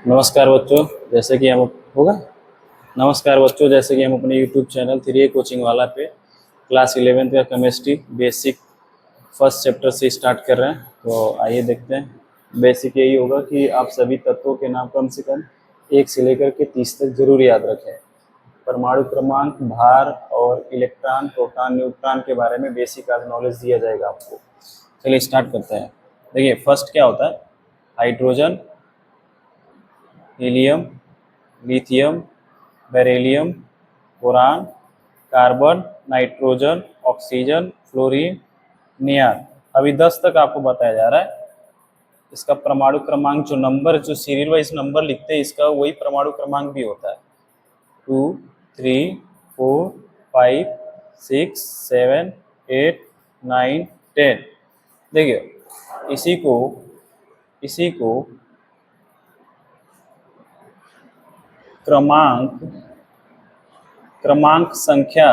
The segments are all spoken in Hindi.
नमस्कार बच्चों। जैसे कि हम होगा नमस्कार बच्चों, जैसे कि हम अपने यूट्यूब चैनल 3A कोचिंग वाला पे क्लास 11th का केमिस्ट्री बेसिक फर्स्ट चैप्टर से स्टार्ट कर रहे हैं। तो आइए देखते हैं। बेसिक यही होगा कि आप सभी तत्वों के नाम कम से कम 1 से लेकर के 30 तक जरूर याद रखें। परमाणु क्रमांक, भार और इलेक्ट्रॉन, प्रोटॉन, न्यूट्रॉन के बारे में बेसिक आज नॉलेज दिया जाएगा आपको। चलिए स्टार्ट करते हैं। देखिए फर्स्ट क्या होता है, hydrogen, helium, lithium, beryllium, boron, carbon, nitrogen, oxygen, fluorine, neon. अभी 10 तक आपको बताया जा रहा है। इसका परमाणु क्रमांक जो नंबर, जो सीरियल वाइज नंबर लिखते हैं, इसका वही परमाणु क्रमांक भी होता है। 2, 3, 4, 5, 6, 7, 8, 9, 10। देखिए इसी को क्रमांक संख्या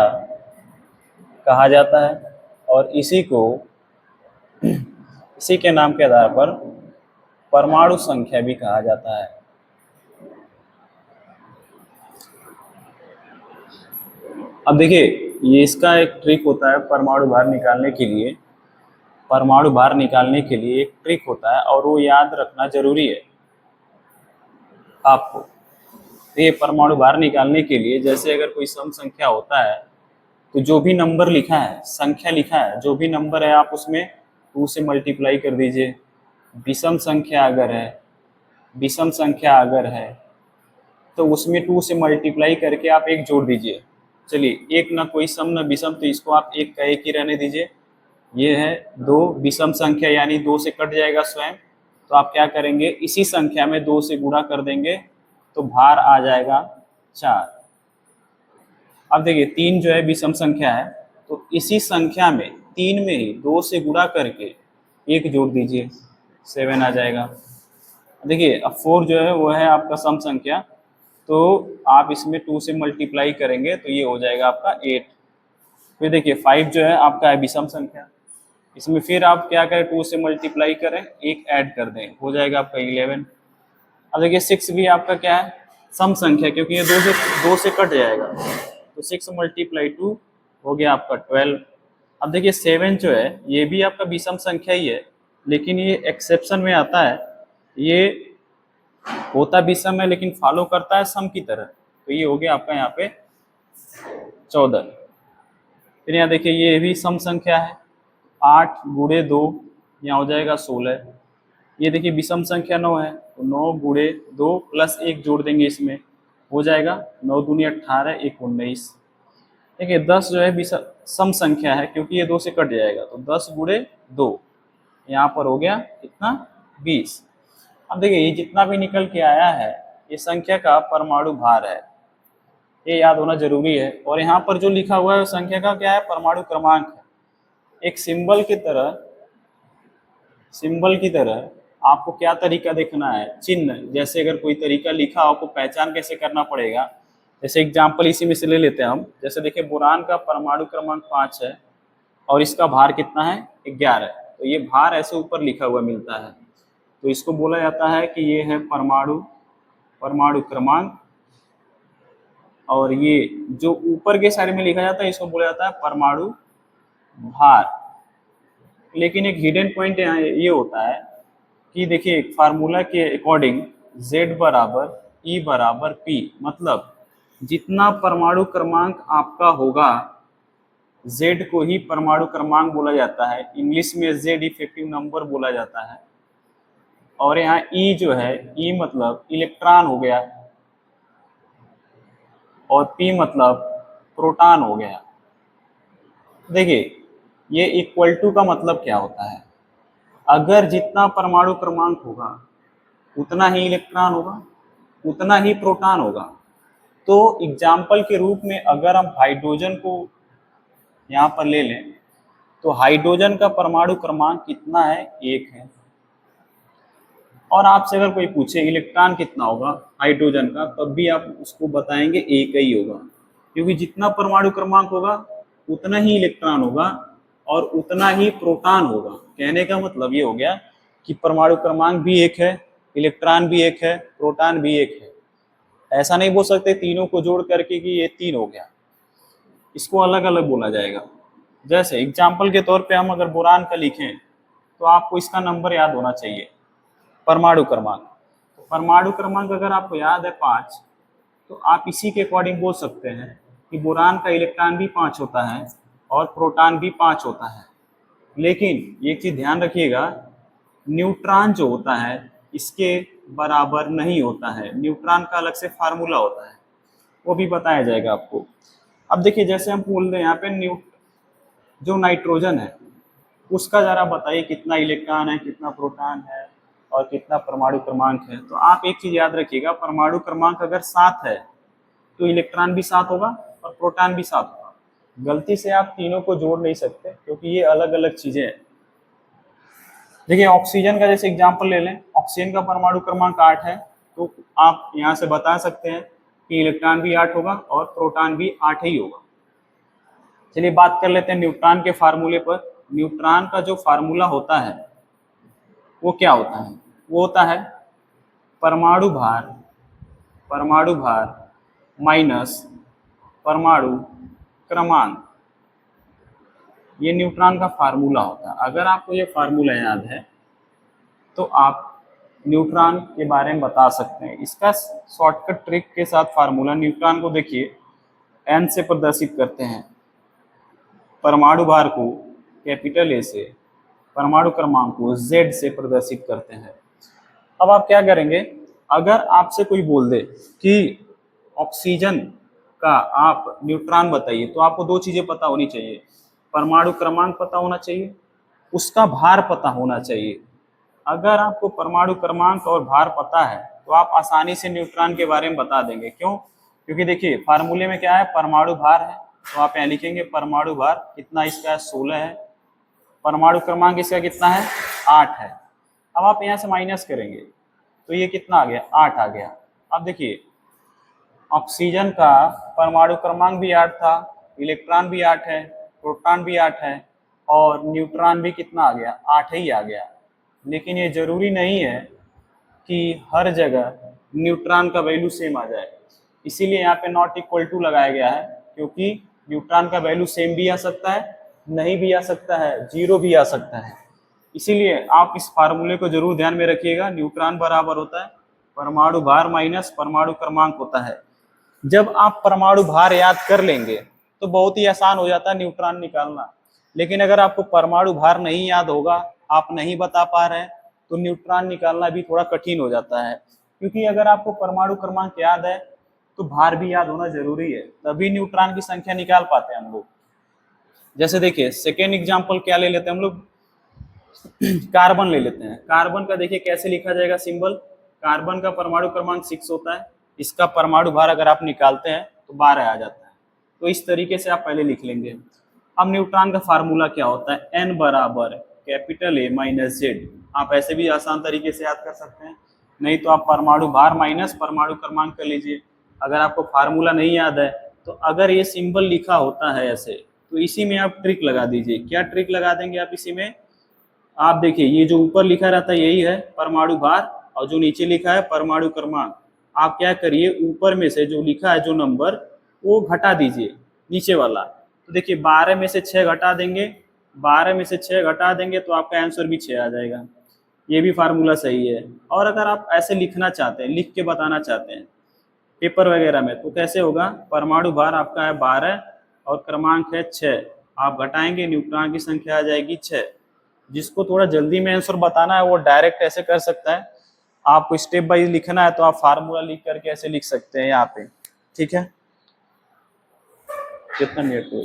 कहा जाता है और इसी के नाम के आधार पर परमाणु संख्या भी कहा जाता है। अब देखिए, ये इसका एक ट्रिक होता है परमाणु भार निकालने के लिए। परमाणु भार निकालने के लिए एक ट्रिक होता है और वो याद रखना जरूरी है आपको। ये परमाणु भार निकालने के लिए, जैसे अगर कोई सम संख्या होता है तो जो भी नंबर लिखा है, संख्या लिखा है, जो भी नंबर है आप उसमें 2 से मल्टीप्लाई कर दीजिए। विषम संख्या अगर है तो उसमें 2 से मल्टीप्लाई करके आप 1 जोड़ दीजिए। चलिए, एक ना कोई सम ना विषम, तो इसको आप एक का एक ही रहने दीजिए। ये है 2 विषम संख्या, यानी 2 से कट जाएगा स्वयं। तो आप क्या करेंगे, इसी संख्या में 2 से गुणा कर देंगे तो भार आ जाएगा 4। अब देखिए 3 जो है विषम संख्या है, तो इसी संख्या में 3 में ही 2 से गुणा करके 1 जोड़ दीजिए, 7 आ जाएगा। देखिए अब 4 जो है वो है आपका सम संख्या, तो आप इसमें 2 से मल्टीप्लाई करेंगे तो ये हो जाएगा आपका 8। फिर देखिए 5 जो है आपका है विषम संख्या, इसमें फिर आप क्या करें, 2 से मल्टीप्लाई करें, 1 ऐड कर दें, हो जाएगा आपका 11। अब देखिए 6 भी आपका क्या है, सम संख्या, क्योंकि ये 2 से कट जाएगा, तो 6 × 2 हो गया आपका 12। अब देखिए 7 जो है ये भी आपका विषम संख्या ही है, लेकिन ये एक्सेप्शन में आता है। ये होता विषम है लेकिन फॉलो करता है सम की तरह, तो ये हो गया आपका यहाँ पे 14। फिर यहाँ देखिए ये भी सम संख्या है, 8 × 2 यहाँ हो जाएगा 16। ये देखिए विषम संख्या 9 है, तो 9 × 2 + 1 जोड़ देंगे, इसमें हो जाएगा 9 दूनी 18, 1 19। देखिए 10 जो है सम संख्या है, क्योंकि ये 2 से कट जाएगा, तो 10 × 2 यहाँ पर हो गया कितना, 20। अब देखिए ये जितना भी निकल के आया है ये संख्या का परमाणु भार है, ये याद होना जरूरी है। और यहाँ पर जो लिखा हुआ है संख्या का क्या है, परमाणु क्रमांक है। एक सिंबल की तरह आपको क्या तरीका देखना है, चिन्ह। जैसे अगर कोई तरीका लिखा हो, आपको पहचान कैसे करना पड़ेगा। जैसे एग्जाम्पल इसी में से ले लेते हैं हम। जैसे देखिए बोरान का परमाणु क्रमांक 5 है और इसका भार कितना है, 11। तो ये भार ऐसे ऊपर लिखा हुआ मिलता है, तो इसको बोला जाता है कि ये है परमाणु क्रमांक। और ये जो ऊपर के साइड में लिखा जाता है इसको बोला जाता है परमाणु भार। लेकिन एक हिडन पॉइंट यहाँ ये होता है कि देखिए फार्मूला के अकॉर्डिंग Z = E = P, मतलब जितना परमाणु क्रमांक आपका होगा Z को ही परमाणु क्रमांक बोला जाता है, इंग्लिश में Z इफेक्टिव नंबर बोला जाता है। और यहाँ E जो है, E मतलब इलेक्ट्रॉन हो गया और P मतलब प्रोटॉन हो गया। देखिए ये इक्वल टू का मतलब क्या होता है, अगर जितना परमाणु क्रमांक होगा उतना ही इलेक्ट्रॉन होगा, उतना ही प्रोटॉन होगा। तो एग्जाम्पल के रूप में अगर हम हाइड्रोजन को यहाँ पर ले लें, तो हाइड्रोजन का परमाणु क्रमांक कितना है, 1 है। और आपसे अगर कोई पूछे इलेक्ट्रॉन कितना होगा हाइड्रोजन का, तब भी आप उसको बताएंगे 1 ही होगा, क्योंकि जितना परमाणु क्रमांक होगा उतना ही इलेक्ट्रॉन होगा और उतना ही प्रोटॉन होगा। कहने का मतलब ये हो गया कि परमाणु क्रमांक भी 1 है इलेक्ट्रॉन भी एक है, प्रोटॉन भी एक है। ऐसा नहीं बोल सकते तीनों को जोड़ करके कि ये 3 हो गया, इसको अलग अलग बोला जाएगा। जैसे एग्जाम्पल के तौर पे हम अगर बोरान का लिखें तो आपको इसका नंबर याद होना चाहिए, परमाणु क्रमांक। तो परमाणु क्रमांक अगर आपको याद है 5, तो आप इसी के अकॉर्डिंग बोल सकते हैं कि बोरान का इलेक्ट्रॉन भी 5 होता है और प्रोटॉन भी 5 होता है। लेकिन एक चीज ध्यान रखिएगा, न्यूट्रॉन जो होता है इसके बराबर नहीं होता है, न्यूट्रॉन का अलग से फार्मूला होता है, वो भी बताया जाएगा आपको। अब देखिए जैसे हम बोल रहे हैं यहाँ पे जो नाइट्रोजन है उसका जरा बताइए कितना इलेक्ट्रॉन है, कितना प्रोटॉन है और कितना परमाणु क्रमांक है। तो आप एक चीज याद रखिएगा, परमाणु क्रमांक अगर 7 है तो इलेक्ट्रॉन भी 7 होगा और प्रोटॉन भी 7 होगा। गलती से आप तीनों को जोड़ नहीं सकते क्योंकि ये अलग अलग चीजें हैं। देखिए ऑक्सीजन का जैसे एग्जांपल ले लें, ऑक्सीजन का परमाणु क्रमांक 8 है, तो आप यहाँ से बता सकते हैं कि इलेक्ट्रॉन भी 8 होगा और प्रोटॉन भी 8 ही होगा। चलिए बात कर लेते हैं न्यूट्रॉन के फार्मूले पर। न्यूट्रॉन का जो फार्मूला होता है वो क्या होता है? वो होता है परमाणु भार माइनस परमाणु क्रमांक, ये न्यूट्रॉन का फार्मूला होता है। अगर आपको ये फार्मूला याद है तो आप न्यूट्रॉन के बारे में बता सकते हैं। इसका शॉर्टकट ट्रिक के साथ फार्मूला, न्यूट्रॉन को देखिए n से प्रदर्शित करते हैं, परमाणु भार को कैपिटल A से, परमाणु क्रमांक को Z से प्रदर्शित करते हैं। अब आप क्या करेंगे, अगर आपसे कोई बोल दे कि ऑक्सीजन का आप न्यूट्रॉन बताइए तो आपको 2 चीजें पता होनी चाहिए, परमाणु क्रमांक पता होना चाहिए, उसका भार पता होना चाहिए। अगर आपको परमाणु क्रमांक और भार पता है तो आप आसानी से न्यूट्रॉन के बारे में बता देंगे। क्यों? क्योंकि देखिए फार्मूले में क्या है, परमाणु भार है, तो आप यहाँ लिखेंगे परमाणु भार कितना इसका है 16 है, परमाणु क्रमांक इसका कितना है 8 है। अब आप यहाँ से माइनस करेंगे तो ये कितना आ गया 8 आ गया। अब देखिए ऑक्सीजन का परमाणु क्रमांक भी 8 था, इलेक्ट्रॉन भी 8 है, प्रोटॉन भी 8 है और न्यूट्रॉन भी कितना आ गया 8 ही आ गया। लेकिन ये जरूरी नहीं है कि हर जगह न्यूट्रॉन का वैल्यू सेम आ जाए, इसीलिए यहाँ पे नॉट इक्वल टू लगाया गया है, क्योंकि न्यूट्रॉन का वैल्यू सेम भी आ सकता है, नहीं भी आ सकता है, 0 भी आ सकता है। इसीलिए आप इस फार्मूले को जरूर ध्यान में रखिएगा, न्यूट्रॉन बराबर होता है परमाणु भार माइनस परमाणु क्रमांक होता है। जब आप परमाणु भार याद कर लेंगे तो बहुत ही आसान हो जाता है न्यूट्रॉन निकालना। लेकिन अगर आपको परमाणु भार नहीं याद होगा, आप नहीं बता पा रहे हैं, तो न्यूट्रॉन निकालना भी थोड़ा कठिन हो जाता है। क्योंकि अगर आपको परमाणु क्रमांक याद है तो भार भी याद होना जरूरी है, तभी न्यूट्रॉन की संख्या निकाल पाते हैं हम लोग। जैसे देखिए सेकेंड एग्जाम्पल क्या ले लेते हैं हम लोग, कार्बन ले लेते हैं। कार्बन का देखिए कैसे लिखा जाएगा सिंबल, कार्बन का परमाणु क्रमांक 6 होता है, इसका परमाणु भार अगर आप निकालते हैं तो 12 आ जाता है। तो इस तरीके से आप पहले लिख लेंगे। अब न्यूट्रॉन का फार्मूला क्या होता है, n बराबर कैपिटल A माइनस Z। आप ऐसे भी आसान तरीके से याद कर सकते हैं, नहीं तो आप परमाणु भार माइनस परमाणु क्रमांक कर लीजिए। अगर आपको फार्मूला नहीं याद है तो अगर ये सिंबल लिखा होता है ऐसे, तो इसी में आप ट्रिक लगा दीजिए। क्या ट्रिक लगा देंगे आप इसी में, आप देखिए ये जो ऊपर लिखा रहता है यही है परमाणु भार और जो नीचे लिखा है परमाणु क्रमांक। आप क्या करिए, ऊपर में से जो लिखा है जो नंबर वो घटा दीजिए नीचे वाला। तो देखिए 12 में से 6 घटा देंगे, 12 में से 6 घटा देंगे तो आपका आंसर भी 6 आ जाएगा। ये भी फार्मूला सही है। और अगर आप ऐसे लिखना चाहते हैं, लिख के बताना चाहते हैं पेपर वगैरह में, तो कैसे होगा, परमाणु भार आपका है 12 और क्रमांक है 6, आप घटाएंगे न्यूट्रॉन की संख्या आ जाएगी 6। जिसको थोड़ा जल्दी में आंसर बताना है वो डायरेक्ट ऐसे कर सकता है, आपको स्टेप वाइज लिखना है तो आप फार्मूला लिख करके ऐसे लिख सकते हैं यहाँ पे। ठीक है, कितना मिनट हुआ?